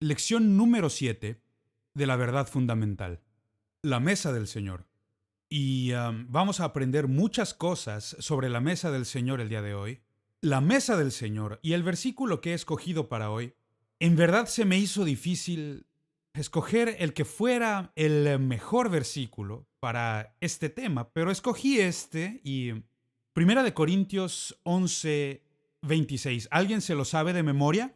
Lección número 7 de la verdad fundamental. La mesa del Señor. Y vamos a aprender muchas cosas sobre la mesa del Señor el día de hoy. La mesa del Señor y el versículo que he escogido para hoy. En verdad se me hizo difícil escoger el que fuera el mejor versículo para este tema, pero escogí este y Primera de Corintios 11:26. ¿Alguien se lo sabe de memoria?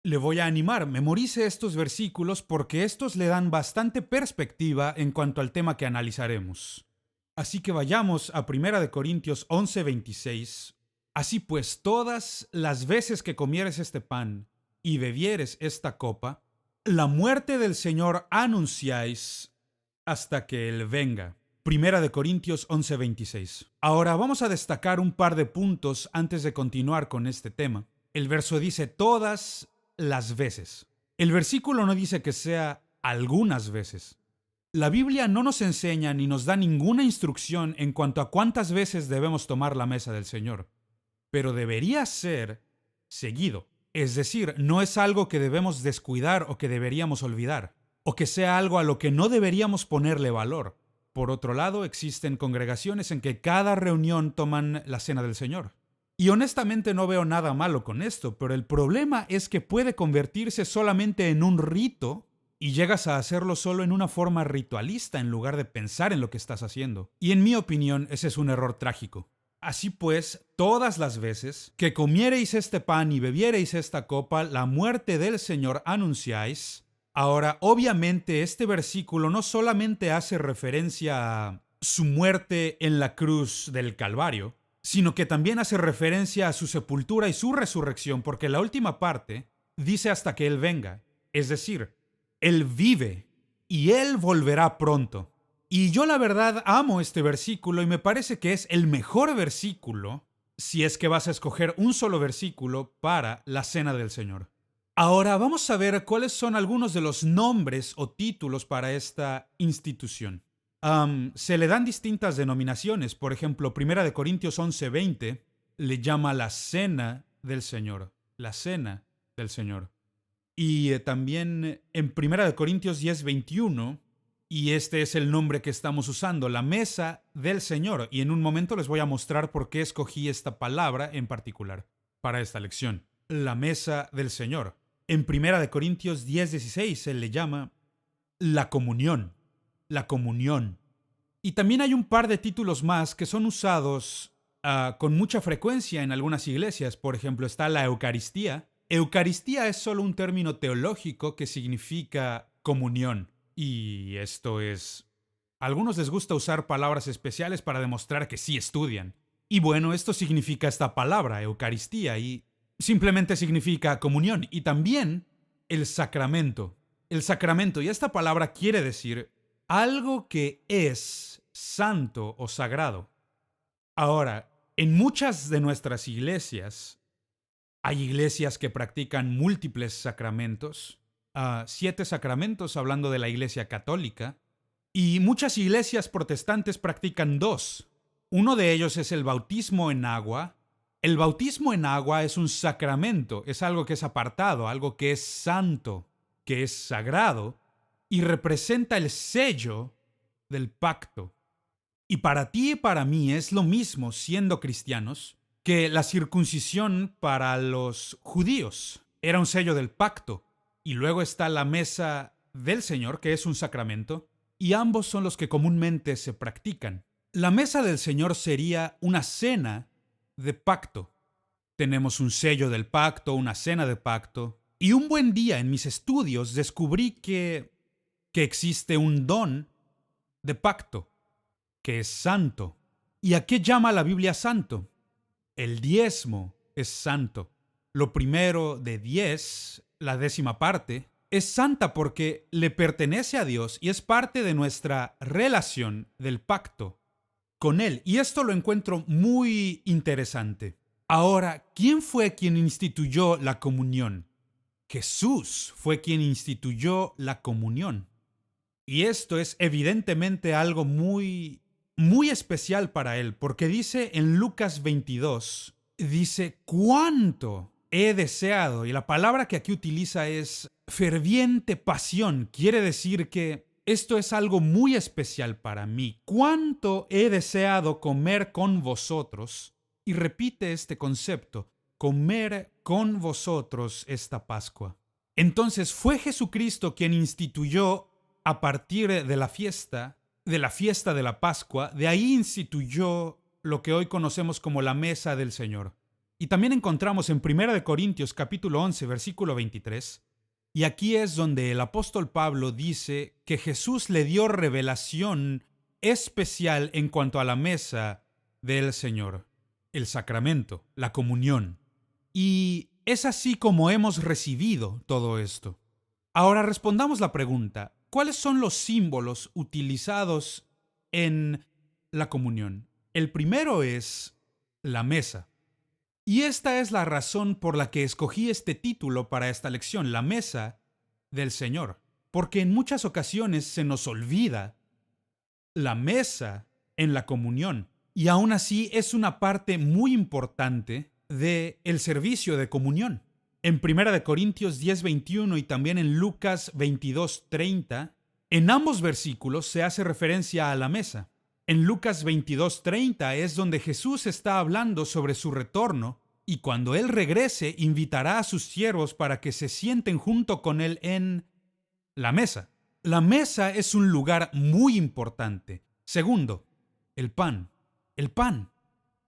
Le voy a animar, memorice estos versículos porque estos le dan bastante perspectiva en cuanto al tema que analizaremos. Así que vayamos a 1 Corintios 11:26. Así pues, todas las veces que comieres este pan y bebieres esta copa, la muerte del Señor anunciáis hasta que Él venga. 1 Corintios 11:26. Ahora vamos a destacar un par de puntos antes de continuar con este tema. El verso dice todas las veces. El versículo no dice que sea algunas veces. La Biblia no nos enseña ni nos da ninguna instrucción en cuanto a cuántas veces debemos tomar la mesa del Señor, pero debería ser seguido. Es decir, no es algo que debemos descuidar o que deberíamos olvidar, o que sea algo a lo que no deberíamos ponerle valor. Por otro lado, existen congregaciones en que cada reunión toman la cena del Señor. Y honestamente no veo nada malo con esto, pero el problema es que puede convertirse solamente en un rito y llegas a hacerlo solo en una forma ritualista en lugar de pensar en lo que estás haciendo. Y en mi opinión, ese es un error trágico. Así pues, todas las veces que comiereis este pan y bebiereis esta copa, la muerte del Señor anunciáis. Ahora, obviamente, este versículo no solamente hace referencia a su muerte en la cruz del Calvario, sino que también hace referencia a su sepultura y su resurrección, porque la última parte dice hasta que Él venga. Es decir, Él vive y Él volverá pronto. Y yo la verdad amo este versículo y me parece que es el mejor versículo si es que vas a escoger un solo versículo para la cena del Señor. Ahora vamos a ver cuáles son algunos de los nombres o títulos para esta institución. Se le dan distintas denominaciones. Por ejemplo, 1 Corintios 11:20 le llama la cena del Señor. La cena del Señor. Y también en 1 Corintios 10:21, y este es el nombre que estamos usando, la mesa del Señor. Y en un momento les voy a mostrar por qué escogí esta palabra en particular para esta lección. La mesa del Señor. En 1 Corintios 10:16 se le llama la comunión. La comunión. Y también hay un par de títulos más que son usados con mucha frecuencia en algunas iglesias. Por ejemplo, está la Eucaristía. Eucaristía es solo un término teológico que significa comunión. Y esto es... A algunos les gusta usar palabras especiales para demostrar que sí estudian. Y bueno, esto significa esta palabra, Eucaristía, y simplemente significa comunión. Y también el sacramento. El sacramento, y esta palabra quiere decir algo que es santo o sagrado. Ahora, en muchas de nuestras iglesias, hay iglesias que practican múltiples sacramentos, 7 sacramentos hablando de la iglesia católica, y muchas iglesias protestantes practican 2. Uno de ellos es el bautismo en agua. El bautismo en agua es un sacramento, es algo que es apartado, algo que es santo, que es sagrado, y representa el sello del pacto. Y para ti y para mí es lo mismo, siendo cristianos, que la circuncisión para los judíos era un sello del pacto. Y luego está la mesa del Señor, que es un sacramento, y ambos son los que comúnmente se practican. La mesa del Señor sería una cena de pacto. Tenemos un sello del pacto, una cena de pacto. Y un buen día en mis estudios descubrí que existe un don de pacto, que es santo. ¿Y a qué llama la Biblia santo? El diezmo es santo. Lo primero de 10, la 10ª parte, es santa porque le pertenece a Dios y es parte de nuestra relación del pacto con Él. Y esto lo encuentro muy interesante. Ahora, ¿quién fue quien instituyó la comunión? Jesús fue quien instituyó la comunión. Y esto es evidentemente algo muy especial para Él, porque dice en Lucas 22, dice, ¿cuánto he deseado, y la palabra que aquí utiliza es ferviente pasión. Quiere decir que esto es algo muy especial para mí. ¿Cuánto he deseado comer con vosotros? Y repite este concepto, comer con vosotros esta Pascua. Entonces fue Jesucristo quien instituyó a partir de la fiesta de la Pascua, de ahí instituyó lo que hoy conocemos como la mesa del Señor. Y también encontramos en 1 Corintios capítulo 11, versículo 23, y aquí es donde el apóstol Pablo dice que Jesús le dio revelación especial en cuanto a la mesa del Señor, el sacramento, la comunión. Y es así como hemos recibido todo esto. Ahora respondamos la pregunta, ¿cuáles son los símbolos utilizados en la comunión? El primero es la mesa. Y esta es la razón por la que escogí este título para esta lección, la mesa del Señor. Porque en muchas ocasiones se nos olvida la mesa en la comunión. Y aún así es una parte muy importante del servicio de comunión. En 1 Corintios 10:21 y también en Lucas 22:30, en ambos versículos se hace referencia a la mesa. En Lucas 22:30 es donde Jesús está hablando sobre su retorno y cuando Él regrese invitará a sus siervos para que se sienten junto con Él en la mesa. La mesa es un lugar muy importante. Segundo, el pan. El pan.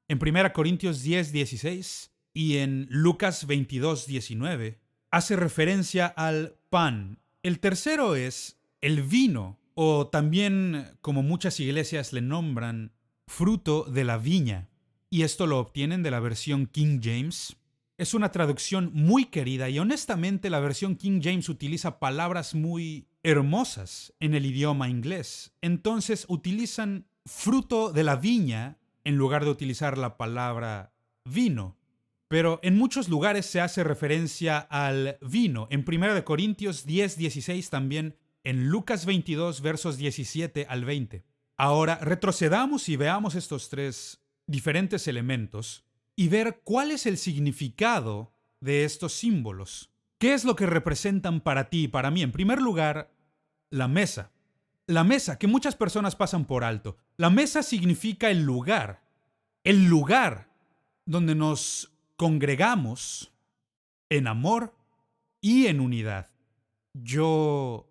En 1 Corintios 10:16 y en Lucas 22:19 hace referencia al pan. El tercero es el vino, o también, como muchas iglesias le nombran, fruto de la viña. Y esto lo obtienen de la versión King James. Es una traducción muy querida y honestamente la versión King James utiliza palabras muy hermosas en el idioma inglés. Entonces utilizan fruto de la viña en lugar de utilizar la palabra vino. Pero en muchos lugares se hace referencia al vino. En 1 Corintios 10:16 también, en Lucas 22, versos 17 al 20. Ahora retrocedamos y veamos estos tres diferentes elementos y ver cuál es el significado de estos símbolos. ¿Qué es lo que representan para ti y para mí? En primer lugar, la mesa. La mesa, que muchas personas pasan por alto. La mesa significa el lugar donde nos congregamos en amor y en unidad. Yo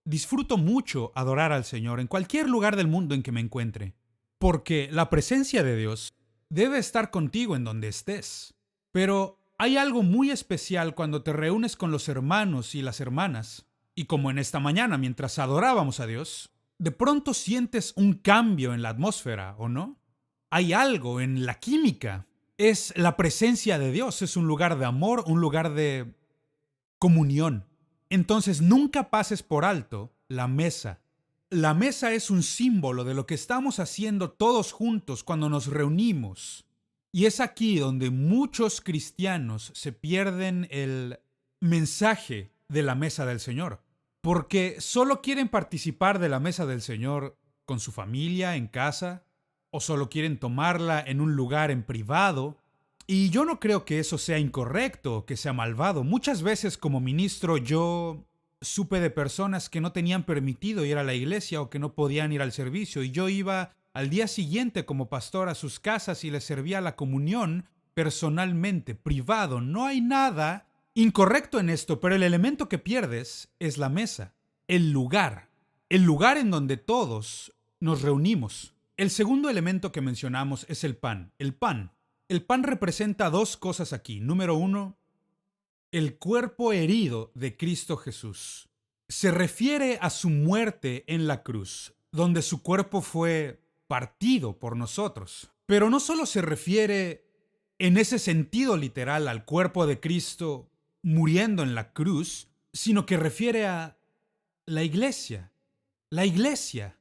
disfruto mucho adorar al Señor en cualquier lugar del mundo en que me encuentre, porque la presencia de Dios debe estar contigo en donde estés. Pero hay algo muy especial cuando te reúnes con los hermanos y las hermanas, y como en esta mañana mientras adorábamos a Dios, de pronto sientes un cambio en la atmósfera, ¿o no? Hay algo en la química. Es la presencia de Dios, es un lugar de amor, un lugar de comunión. Entonces nunca pases por alto la mesa. La mesa es un símbolo de lo que estamos haciendo todos juntos cuando nos reunimos. Y es aquí donde muchos cristianos se pierden el mensaje de la mesa del Señor. Porque solo quieren participar de la mesa del Señor con su familia, en casa, o solo quieren tomarla en un lugar en privado. Y yo no creo que eso sea incorrecto, que sea malvado. Muchas veces como ministro yo supe de personas que no tenían permitido ir a la iglesia o que no podían ir al servicio y yo iba al día siguiente como pastor a sus casas y les servía la comunión personalmente, privado. No hay nada incorrecto en esto, pero el elemento que pierdes es la mesa, el lugar en donde todos nos reunimos. El segundo elemento que mencionamos es el pan. El pan. El pan representa dos cosas aquí. Número uno, el cuerpo herido de Cristo Jesús. Se refiere a su muerte en la cruz, donde su cuerpo fue partido por nosotros. Pero no solo se refiere en ese sentido literal al cuerpo de Cristo muriendo en la cruz, sino que refiere a la iglesia. La iglesia.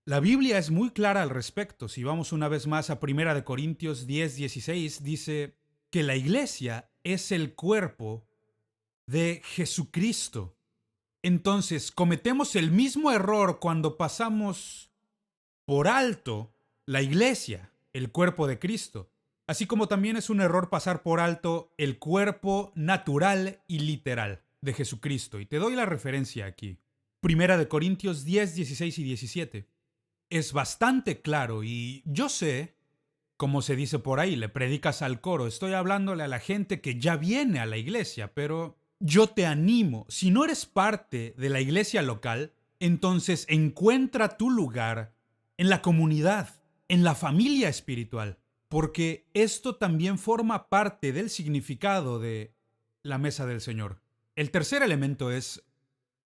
La Biblia es muy clara al respecto. Si vamos una vez más a 1 Corintios 10:16, dice que la iglesia es el cuerpo de Jesucristo. Entonces, cometemos el mismo error cuando pasamos por alto la iglesia, el cuerpo de Cristo. así como también es un error pasar por alto el cuerpo natural y literal de Jesucristo. Y te doy la referencia aquí. Primera de Corintios 10, 16 y 17. Es bastante claro y yo sé, como se dice por ahí, le predicas al coro, estoy hablándole a la gente que ya viene a la iglesia, pero yo te animo, si no eres parte de la iglesia local, entonces encuentra tu lugar en la comunidad, en la familia espiritual, porque esto también forma parte del significado de la mesa del Señor. El tercer elemento es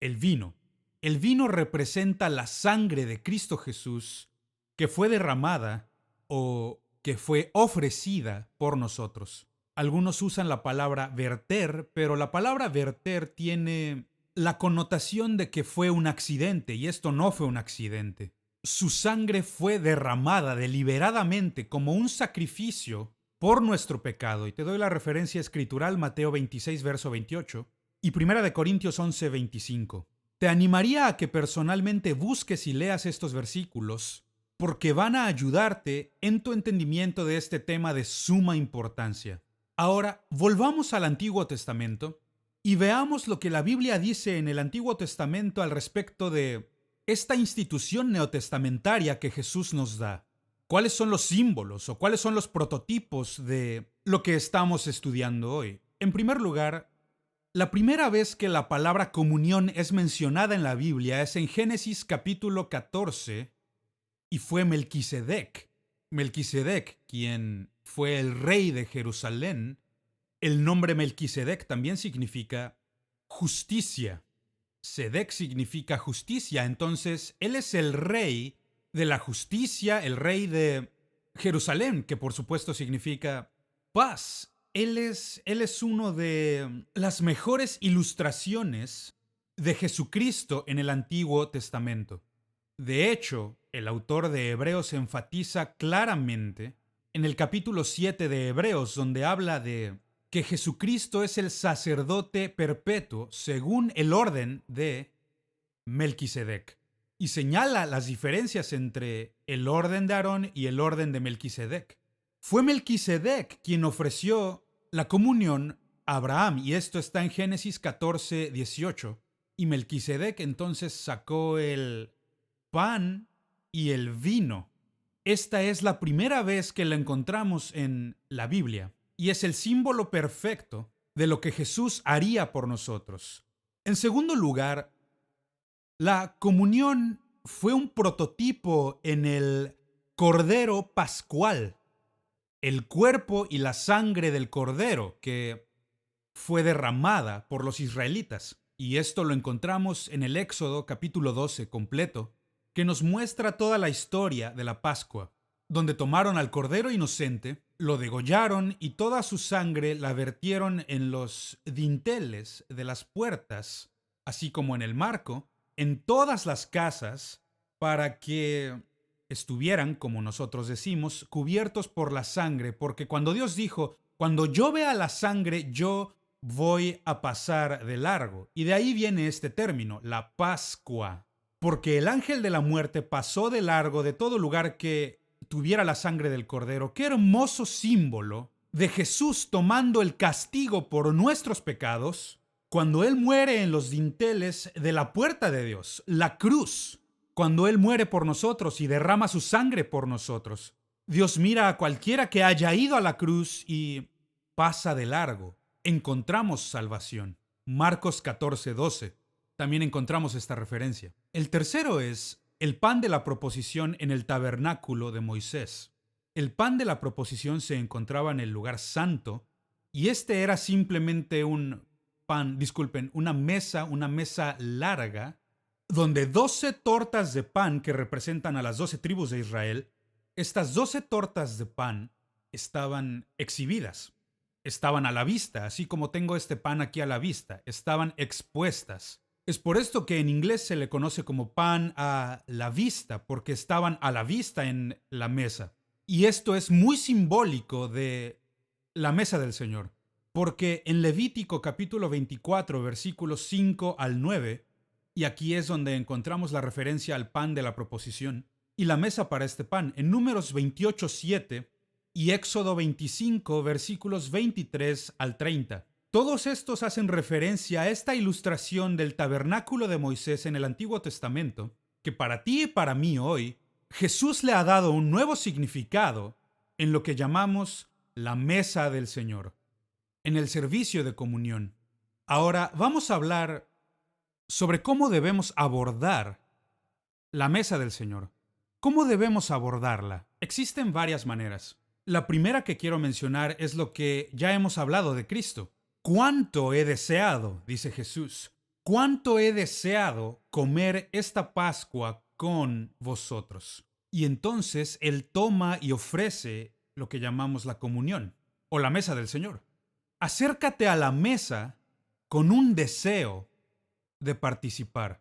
el vino. El vino representa la sangre de Cristo Jesús que fue derramada o que fue ofrecida por nosotros. Algunos usan la palabra verter, pero la palabra verter tiene la connotación de que fue un accidente, y esto no fue un accidente. Su sangre fue derramada deliberadamente como un sacrificio por nuestro pecado. Y te doy la referencia escritural, Mateo 26, verso 28, y Primera de Corintios 11, 25. Te animaría a que personalmente busques y leas estos versículos, porque van a ayudarte en tu entendimiento de este tema de suma importancia. Ahora, volvamos al Antiguo Testamento y veamos lo que la Biblia dice en el Antiguo Testamento al respecto de esta institución neotestamentaria que Jesús nos da. ¿Cuáles son los símbolos o cuáles son los prototipos de lo que estamos estudiando hoy? En primer lugar, la primera vez que la palabra comunión es mencionada en la Biblia es en Génesis capítulo 14 y fue Melquisedec. Melquisedec, quien fue el rey de Jerusalén. El nombre Melquisedec también significa justicia. Sedec significa justicia, entonces él es el rey de la justicia, el rey de Jerusalén, que por supuesto significa paz. Él es uno de las mejores ilustraciones de Jesucristo en el Antiguo Testamento. De hecho, el autor de Hebreos enfatiza claramente en el capítulo 7 de Hebreos, donde habla de que Jesucristo es el sacerdote perpetuo según el orden de Melquisedec, y señala las diferencias entre el orden de Aarón y el orden de Melquisedec. Fue Melquisedec quien ofreció la comunión a Abraham, y esto está en Génesis 14, 18. Y Melquisedec entonces sacó el pan y el vino. Esta es la primera vez que la encontramos en la Biblia, y es el símbolo perfecto de lo que Jesús haría por nosotros. En segundo lugar, la comunión fue un prototipo en el Cordero Pascual, el cuerpo y la sangre del Cordero que fue derramada por los israelitas. Y esto lo encontramos en el Éxodo capítulo 12 completo, que nos muestra toda la historia de la Pascua, donde tomaron al Cordero inocente, lo degollaron y toda su sangre la vertieron en los dinteles de las puertas, así como en el marco, en todas las casas, para que estuvieran, como nosotros decimos, cubiertos por la sangre, porque cuando Dios dijo, cuando yo vea la sangre, yo voy a pasar de largo. Y de ahí viene este término, la Pascua, porque el ángel de la muerte pasó de largo de todo lugar que tuviera la sangre del Cordero. Qué hermoso símbolo de Jesús tomando el castigo por nuestros pecados cuando Él muere en los dinteles de la puerta de Dios, la cruz, cuando Él muere por nosotros y derrama su sangre por nosotros. Dios mira a cualquiera que haya ido a la cruz y pasa de largo. Encontramos salvación. Marcos 14, 12. También encontramos esta referencia. El tercero es el pan de la proposición en el tabernáculo de Moisés. El pan de la proposición se encontraba en el lugar santo y este era simplemente una mesa larga donde 12 tortas de pan que representan a las 12 tribus de Israel, estas 12 tortas de pan estaban exhibidas, estaban a la vista, así como tengo este pan aquí a la vista, estaban expuestas. Es por esto que en inglés se le conoce como pan a la vista, porque estaban a la vista en la mesa. Y esto es muy simbólico de la mesa del Señor, porque en Levítico capítulo 24, versículos 5 al 9, y aquí es donde encontramos la referencia al pan de la proposición y la mesa para este pan. En Números 28, 7 y Éxodo 25, versículos 23 al 30. Todos estos hacen referencia a esta ilustración del tabernáculo de Moisés en el Antiguo Testamento, que para ti y para mí hoy, Jesús le ha dado un nuevo significado en lo que llamamos la mesa del Señor, en el servicio de comunión. Ahora vamos a hablar sobre cómo debemos abordar la mesa del Señor. ¿Cómo debemos abordarla? Existen varias maneras. La primera que quiero mencionar es lo que ya hemos hablado de Cristo. ¿Cuánto he deseado, dice Jesús, cuánto he deseado comer esta Pascua con vosotros? Y entonces Él toma y ofrece lo que llamamos la comunión o la mesa del Señor. Acércate a la mesa con un deseo de participar.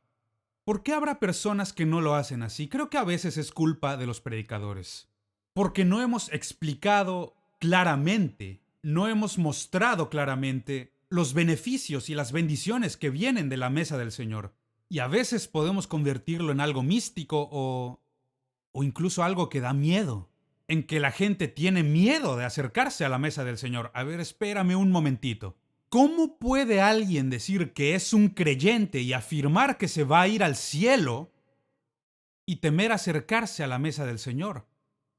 ¿Por qué habrá personas que no lo hacen así? Creo que a veces es culpa de los predicadores, porque no hemos explicado claramente, no hemos mostrado claramente los beneficios y las bendiciones que vienen de la mesa del Señor. Y a veces podemos convertirlo en algo místico o incluso algo que da miedo, en que la gente tiene miedo de acercarse a la mesa del Señor. A ver, espérame un momentito. ¿Cómo puede alguien decir que es un creyente y afirmar que se va a ir al cielo y temer acercarse a la mesa del Señor?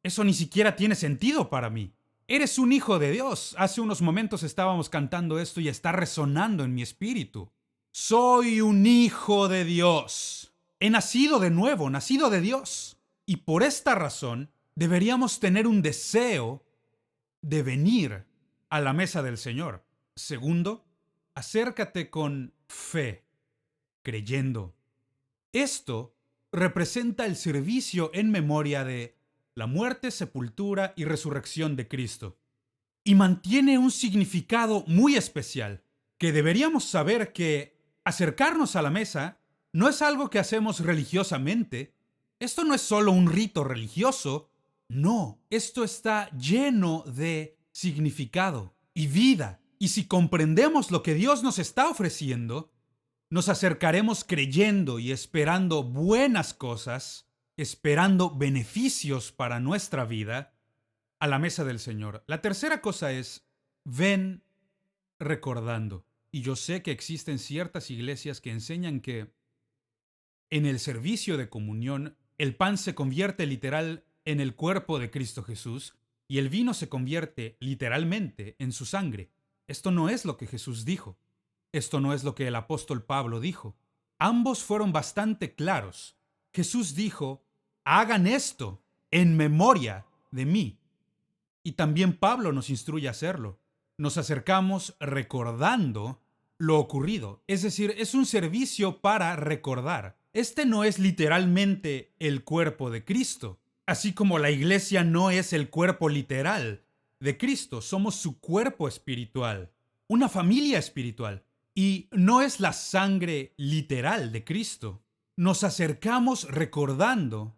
Eso ni siquiera tiene sentido para mí. Eres un hijo de Dios. Hace unos momentos estábamos cantando esto y está resonando en mi espíritu. Soy un hijo de Dios. He nacido de nuevo, nacido de Dios. Y por esta razón deberíamos tener un deseo de venir a la mesa del Señor. Segundo, acércate con fe, creyendo. Esto representa el servicio en memoria de la muerte, sepultura y resurrección de Cristo. Y mantiene un significado muy especial, que deberíamos saber que acercarnos a la mesa no es algo que hacemos religiosamente. Esto no es solo un rito religioso. No, esto está lleno de significado y vida. Y si comprendemos lo que Dios nos está ofreciendo, nos acercaremos creyendo y esperando buenas cosas, esperando beneficios para nuestra vida, a la mesa del Señor. La tercera cosa es, ven recordando. Y yo sé que existen ciertas iglesias que enseñan que en el servicio de comunión el pan se convierte literal en el cuerpo de Cristo Jesús y el vino se convierte literalmente en su sangre. Esto no es lo que Jesús dijo. Esto no es lo que el apóstol Pablo dijo. Ambos fueron bastante claros. Jesús dijo, hagan esto en memoria de mí. Y también Pablo nos instruye a hacerlo. Nos acercamos recordando lo ocurrido. Es decir, es un servicio para recordar. Este no es literalmente el cuerpo de Cristo. Así como la iglesia no es el cuerpo literal de Cristo, somos su cuerpo espiritual, una familia espiritual. Y no es la sangre literal de Cristo. Nos acercamos recordando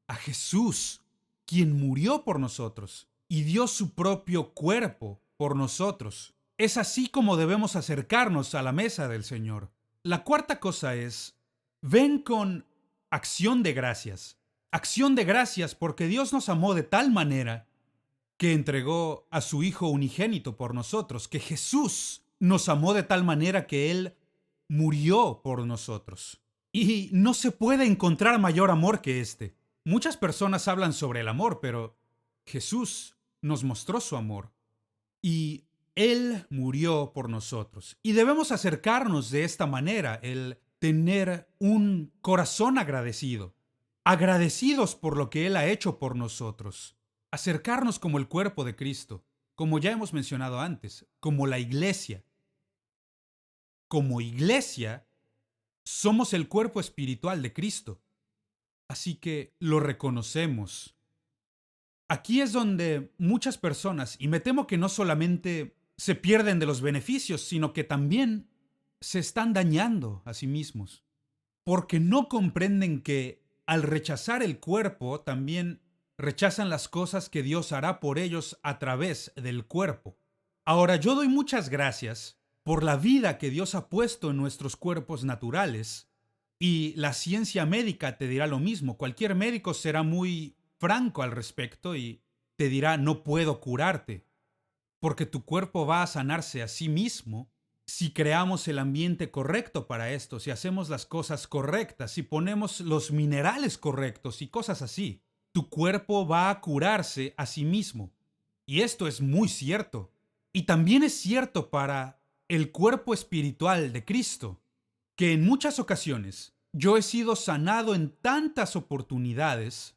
a Jesús, quien murió por nosotros y dio su propio cuerpo por nosotros. Es así como debemos acercarnos a la mesa del Señor. La cuarta cosa es, ven con acción de gracias. Acción de gracias porque Dios nos amó de tal manera que entregó a su Hijo unigénito por nosotros, que Jesús nos amó de tal manera que Él murió por nosotros. Y no se puede encontrar mayor amor que este. Muchas personas hablan sobre el amor, pero Jesús nos mostró su amor. Y Él murió por nosotros. Y debemos acercarnos de esta manera, el tener un corazón agradecido. Agradecidos por lo que Él ha hecho por nosotros. Acercarnos como el cuerpo de Cristo, como ya hemos mencionado antes, como la iglesia. Como iglesia, somos el cuerpo espiritual de Cristo. Así que lo reconocemos. Aquí es donde muchas personas, y me temo que no solamente se pierden de los beneficios, sino que también se están dañando a sí mismos, porque no comprenden que al rechazar el cuerpo también rechazan las cosas que Dios hará por ellos a través del cuerpo. Ahora, yo doy muchas gracias por la vida que Dios ha puesto en nuestros cuerpos naturales, y la ciencia médica te dirá lo mismo. Cualquier médico será muy franco al respecto y te dirá no puedo curarte, porque tu cuerpo va a sanarse a sí mismo si creamos el ambiente correcto para esto, si hacemos las cosas correctas, si ponemos los minerales correctos y cosas así. Tu cuerpo va a curarse a sí mismo. Y esto es muy cierto. Y también es cierto para el cuerpo espiritual de Cristo, que en muchas ocasiones yo he sido sanado en tantas oportunidades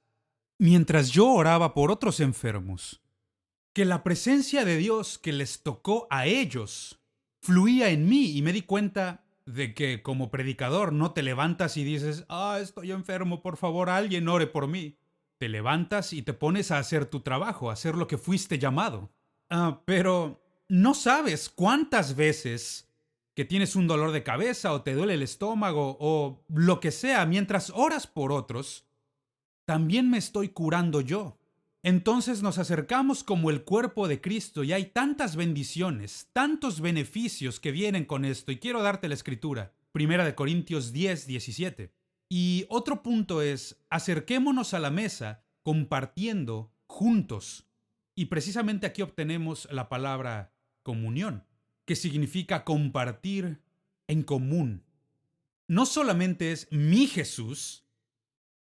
mientras yo oraba por otros enfermos, que la presencia de Dios que les tocó a ellos fluía en mí y me di cuenta de que como predicador no te levantas y dices, estoy enfermo, por favor, alguien ore por mí. Te levantas y te pones a hacer tu trabajo, a hacer lo que fuiste llamado. Pero no sabes cuántas veces que tienes un dolor de cabeza o te duele el estómago o lo que sea, mientras oras por otros, también me estoy curando yo. Entonces nos acercamos como el cuerpo de Cristo y hay tantas bendiciones, tantos beneficios que vienen con esto. Y quiero darte la escritura, 1 Corintios 10:17. Y otro punto es, acerquémonos a la mesa compartiendo juntos. Y precisamente aquí obtenemos la palabra comunión, que significa compartir en común. No solamente es mi Jesús,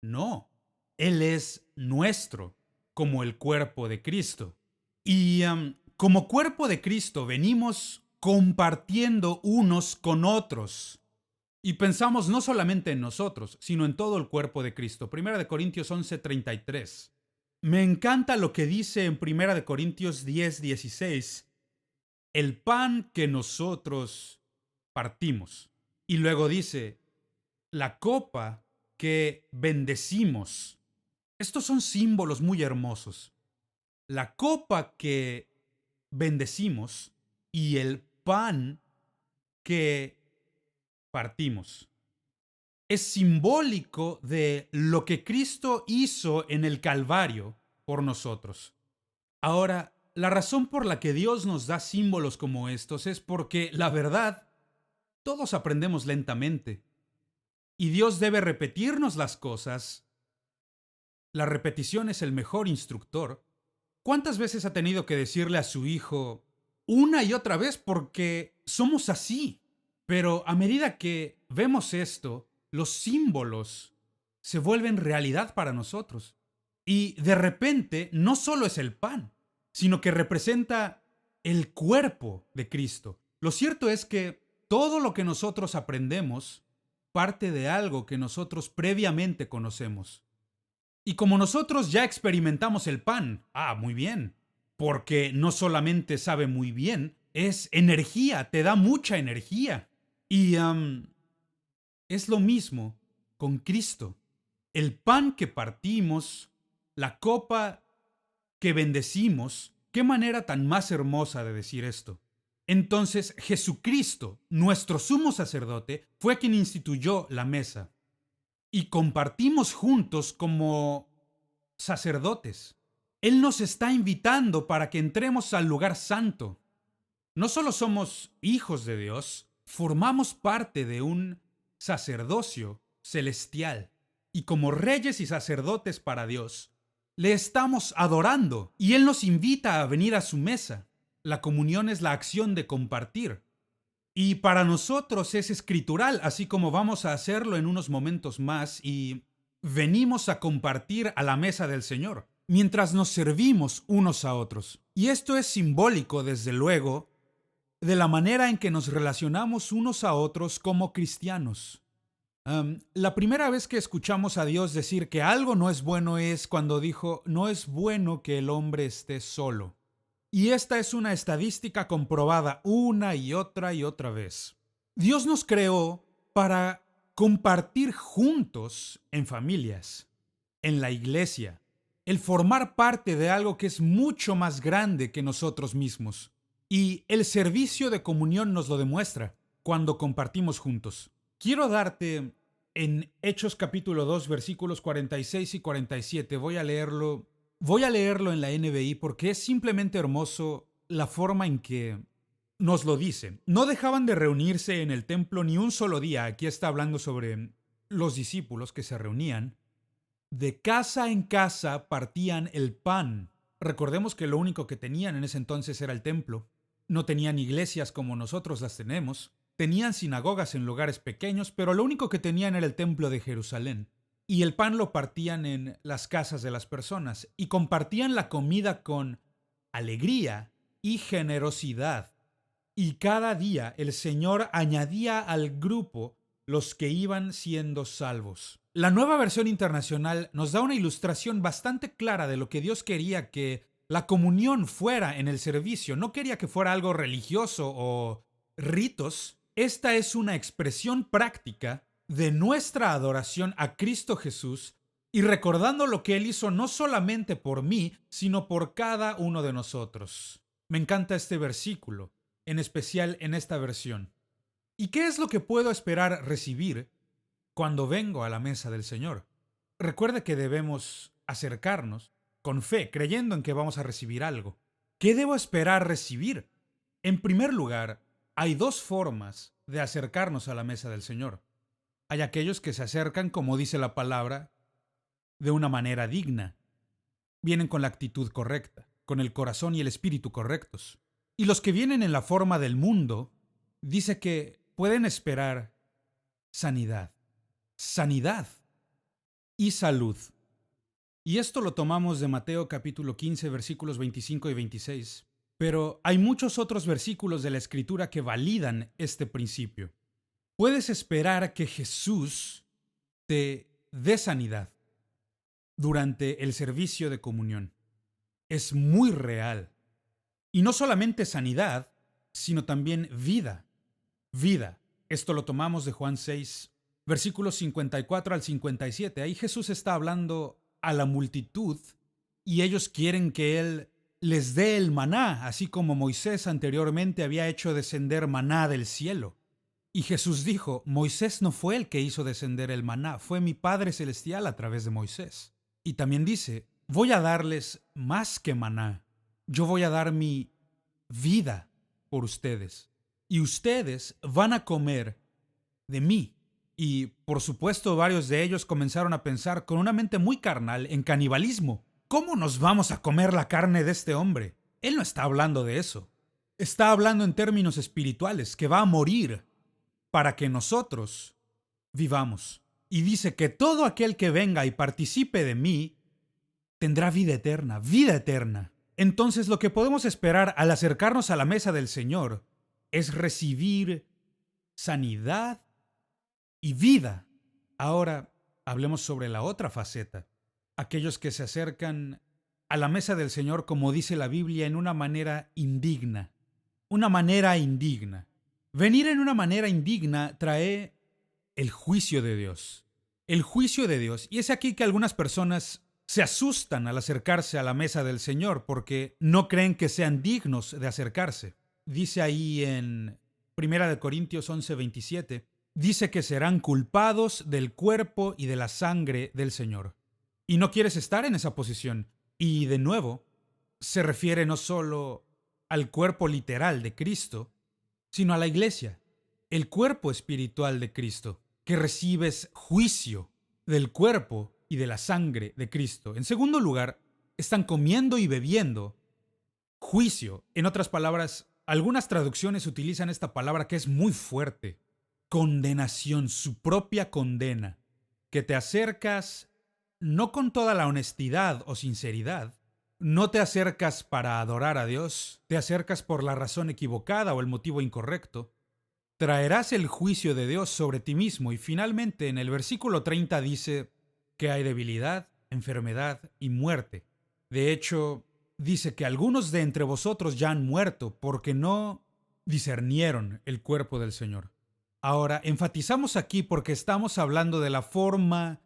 no, Él es nuestro, como el cuerpo de Cristo. Y como cuerpo de Cristo venimos compartiendo unos con otros. Y pensamos no solamente en nosotros, sino en todo el cuerpo de Cristo. 1 Corintios 11:33. Me encanta lo que dice en 1 Corintios 10:16. El pan que nosotros partimos. Y luego dice, la copa que bendecimos. Estos son símbolos muy hermosos. La copa que bendecimos y el pan que partimos. Es simbólico de lo que Cristo hizo en el Calvario por nosotros. Ahora, la razón por la que Dios nos da símbolos como estos es porque, la verdad, todos aprendemos lentamente. Y Dios debe repetirnos las cosas. La repetición es el mejor instructor. ¿Cuántas veces ha tenido que decirle a su hijo una y otra vez porque somos así? Pero a medida que vemos esto, los símbolos se vuelven realidad para nosotros. Y de repente no solo es el pan, sino que representa el cuerpo de Cristo. Lo cierto es que todo lo que nosotros aprendemos parte de algo que nosotros previamente conocemos. Y como nosotros ya experimentamos el pan, muy bien, porque no solamente sabe muy bien, es energía, te da mucha energía. Y es lo mismo con Cristo. El pan que partimos, la copa que bendecimos, qué manera tan más hermosa de decir esto. Entonces Jesucristo, nuestro sumo sacerdote, fue quien instituyó la mesa. Y compartimos juntos como sacerdotes. Él nos está invitando para que entremos al lugar santo. No solo somos hijos de Dios, formamos parte de un sacerdocio celestial. Y como reyes y sacerdotes para Dios, le estamos adorando y Él nos invita a venir a su mesa. La comunión es la acción de compartir. Y para nosotros es escritural, así como vamos a hacerlo en unos momentos más y venimos a compartir a la mesa del Señor, mientras nos servimos unos a otros. Y esto es simbólico, desde luego, de la manera en que nos relacionamos unos a otros como cristianos. La primera vez que escuchamos a Dios decir que algo no es bueno es cuando dijo, no es bueno que el hombre esté solo. Y esta es una estadística comprobada una y otra vez. Dios nos creó para compartir juntos en familias, en la iglesia, el formar parte de algo que es mucho más grande que nosotros mismos. Y el servicio de comunión nos lo demuestra cuando compartimos juntos. Quiero darte en Hechos capítulo 2, versículos 46 y 47. Voy a leerlo en la NBI porque es simplemente hermoso la forma en que nos lo dice. No dejaban de reunirse en el templo ni un solo día. Aquí está hablando sobre los discípulos que se reunían. De casa en casa partían el pan, Recordemos que lo único que tenían en ese entonces era el templo. No tenían iglesias como nosotros las tenemos. Tenían sinagogas en lugares pequeños, pero lo único que tenían era el templo de Jerusalén. Y el pan lo partían en las casas de las personas y compartían la comida con alegría y generosidad. Y cada día el Señor añadía al grupo los que iban siendo salvos. La Nueva Versión Internacional nos da una ilustración bastante clara de lo que Dios quería que la comunión fuera en el servicio. No quería que fuera algo religioso o ritos. Esta es una expresión práctica de nuestra adoración a Cristo Jesús y recordando lo que Él hizo no solamente por mí, sino por cada uno de nosotros. Me encanta este versículo, en especial en esta versión. ¿Y qué es lo que puedo esperar recibir cuando vengo a la mesa del Señor? Recuerde que debemos acercarnos con fe, creyendo en que vamos a recibir algo. ¿Qué debo esperar recibir? En primer lugar, hay dos formas de acercarnos a la mesa del Señor. Hay aquellos que se acercan, como dice la palabra, de una manera digna. Vienen con la actitud correcta, con el corazón y el espíritu correctos. Y los que vienen en la forma del mundo, dice que pueden esperar sanidad. Sanidad y salud. Y esto lo tomamos de Mateo capítulo 15, versículos 25 y 26. Pero hay muchos otros versículos de la Escritura que validan este principio. Puedes esperar que Jesús te dé sanidad durante el servicio de comunión. Es muy real. Y no solamente sanidad, sino también vida. Vida. Esto lo tomamos de Juan 6, versículos 54 al 57. Ahí Jesús está hablando a la multitud y ellos quieren que Él les dé el maná, así como Moisés anteriormente había hecho descender maná del cielo. Y Jesús dijo, Moisés no fue el que hizo descender el maná, fue mi Padre Celestial a través de Moisés. Y también dice, voy a darles más que maná. Yo voy a dar mi vida por ustedes. Y ustedes van a comer de mí. Y, por supuesto, varios de ellos comenzaron a pensar con una mente muy carnal en canibalismo. ¿Cómo nos vamos a comer la carne de este hombre? Él no está hablando de eso. Está hablando en términos espirituales, que va a morir para que nosotros vivamos. Y dice que todo aquel que venga y participe de mí tendrá vida eterna, vida eterna. Entonces lo que podemos esperar al acercarnos a la mesa del Señor es recibir sanidad y vida. Ahora hablemos sobre la otra faceta. Aquellos que se acercan a la mesa del Señor, como dice la Biblia, en una manera indigna. Una manera indigna. Venir en una manera indigna trae el juicio de Dios. El juicio de Dios. Y es aquí que algunas personas se asustan al acercarse a la mesa del Señor porque no creen que sean dignos de acercarse. Dice ahí en 1 Corintios 11:27, dice que serán culpados del cuerpo y de la sangre del Señor. Y no quieres estar en esa posición. Y de nuevo, se refiere no solo al cuerpo literal de Cristo, sino a la iglesia, el cuerpo espiritual de Cristo, que recibes juicio del cuerpo y de la sangre de Cristo. En segundo lugar, están comiendo y bebiendo juicio. En otras palabras, algunas traducciones utilizan esta palabra que es muy fuerte. Condenación, su propia condena. Que te acercas no con toda la honestidad o sinceridad. No te acercas para adorar a Dios, te acercas por la razón equivocada o el motivo incorrecto. Traerás el juicio de Dios sobre ti mismo y finalmente en el versículo 30 dice que hay debilidad, enfermedad y muerte. De hecho, dice que algunos de entre vosotros ya han muerto porque no discernieron el cuerpo del Señor. Ahora, enfatizamos aquí porque estamos hablando de la forma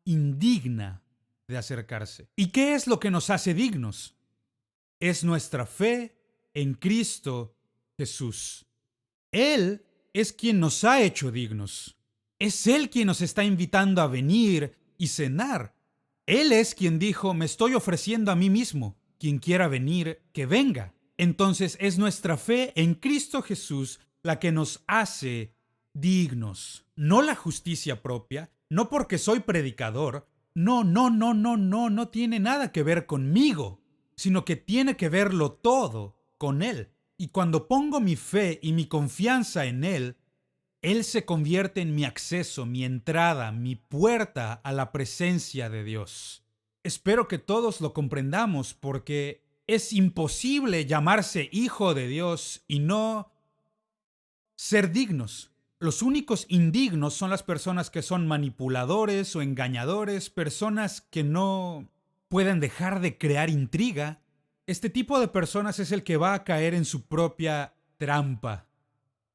indigna de acercarse. ¿Y qué es lo que nos hace dignos? Es nuestra fe en Cristo Jesús. Él es quien nos ha hecho dignos. Es Él quien nos está invitando a venir y cenar. Él es quien dijo, me estoy ofreciendo a mí mismo. Quien quiera venir, que venga. Entonces es nuestra fe en Cristo Jesús la que nos hace dignos. No la justicia propia, no porque soy predicador. No tiene nada que ver conmigo, sino que tiene que verlo todo con Él. Y cuando pongo mi fe y mi confianza en Él se convierte en mi acceso, mi entrada, mi puerta a la presencia de Dios. Espero que todos lo comprendamos porque es imposible llamarse hijo de Dios y no ser dignos. Los únicos indignos son las personas que son manipuladores o engañadores, personas que no pueden dejar de crear intriga. Este tipo de personas es el que va a caer en su propia trampa.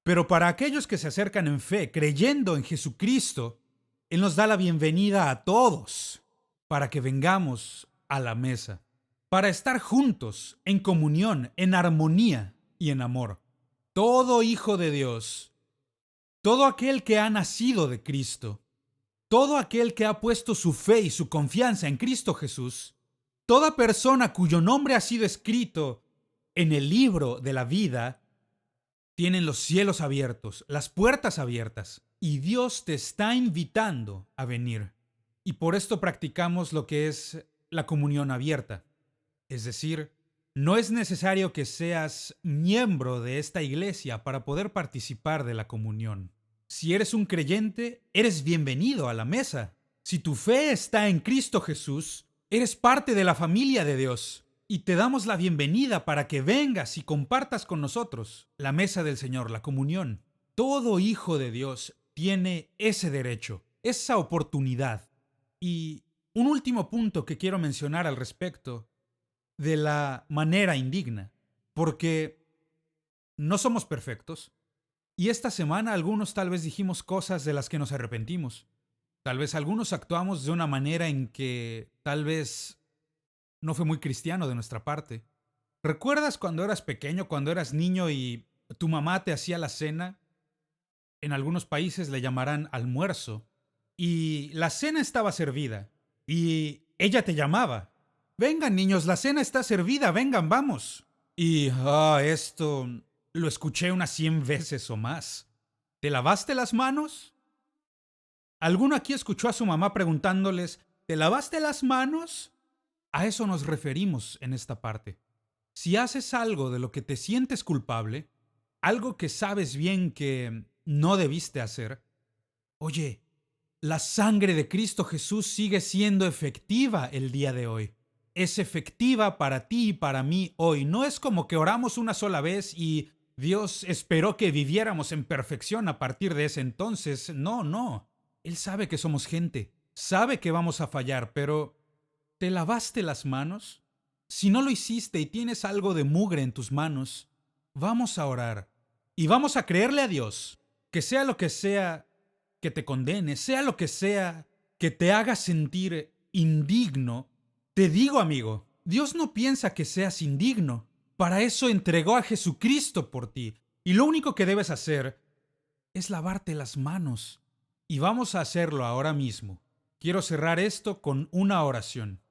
Pero para aquellos que se acercan en fe, creyendo en Jesucristo, Él nos da la bienvenida a todos para que vengamos a la mesa, para estar juntos, en comunión, en armonía y en amor. Todo hijo de Dios, todo aquel que ha nacido de Cristo, todo aquel que ha puesto su fe y su confianza en Cristo Jesús, toda persona cuyo nombre ha sido escrito en el libro de la vida, tienen los cielos abiertos, las puertas abiertas, y Dios te está invitando a venir. Y por esto practicamos lo que es la comunión abierta. Es decir, no es necesario que seas miembro de esta iglesia para poder participar de la comunión. Si eres un creyente, eres bienvenido a la mesa. Si tu fe está en Cristo Jesús, eres parte de la familia de Dios. Y te damos la bienvenida para que vengas y compartas con nosotros la mesa del Señor, la comunión. Todo hijo de Dios tiene ese derecho, esa oportunidad. Y un último punto que quiero mencionar al respecto de la manera indigna, porque no somos perfectos. Y esta semana algunos tal vez dijimos cosas de las que nos arrepentimos. Tal vez algunos actuamos de una manera en que tal vez no fue muy cristiano de nuestra parte. ¿Recuerdas cuando eras pequeño, cuando eras niño y tu mamá te hacía la cena? En algunos países le llamarán almuerzo. Y la cena estaba servida. Y ella te llamaba. Vengan niños, la cena está servida, vengan, vamos. Y esto lo escuché unas 100 veces o más. ¿Te lavaste las manos? ¿Alguno aquí escuchó a su mamá preguntándoles, ¿te lavaste las manos? A eso nos referimos en esta parte. Si haces algo de lo que te sientes culpable, algo que sabes bien que no debiste hacer, oye, la sangre de Cristo Jesús sigue siendo efectiva el día de hoy. Es efectiva para ti y para mí hoy. No es como que oramos una sola vez y Dios esperó que viviéramos en perfección a partir de ese entonces. No, no. Él sabe que somos gente, sabe que vamos a fallar, pero ¿te lavaste las manos? Si no lo hiciste y tienes algo de mugre en tus manos, vamos a orar y vamos a creerle a Dios que sea lo que sea que te condene, sea lo que sea que te haga sentir indigno. Te digo, amigo, Dios no piensa que seas indigno. Para eso entregó a Jesucristo por ti. Y lo único que debes hacer es lavarte las manos. Y vamos a hacerlo ahora mismo. Quiero cerrar esto con una oración.